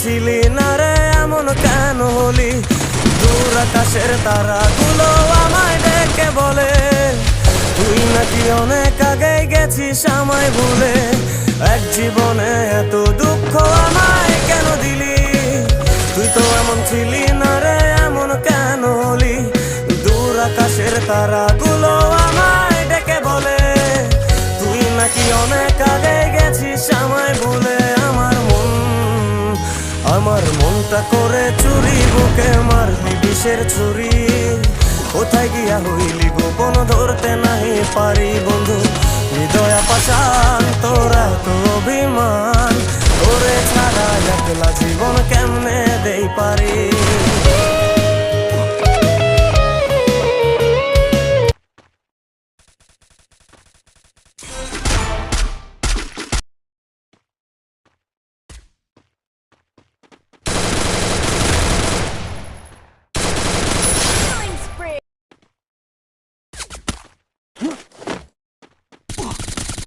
ছিলি না রে এমন কেন হলি? দূর আকাশের তারাগুলো আমায় ডেকে বলে তুই নাকি অনেক আগে গেছিস আমায় ভুলে। এক জীবনে এত দুঃখ আমায় কেন দিলি? তুই তো এমন ছিলি না রে এমন কেন হলি? দূর আকাশের তারাগুলো আমায় ডেকে বলে তুই নাকি অনেক আগে গেছিস আমায় ভুলে। আমার মনটা করে চুরি, বুকে মারলি বিষের ছুরি। কোথায় গিয়া হইলি গোপন ধরতে নাহি পারি বন্ধু। হৃদয় পাষাণ তোরা তো অভিমান, তোরে ছাড়া একলা জীবন কেমনে দেই পারি।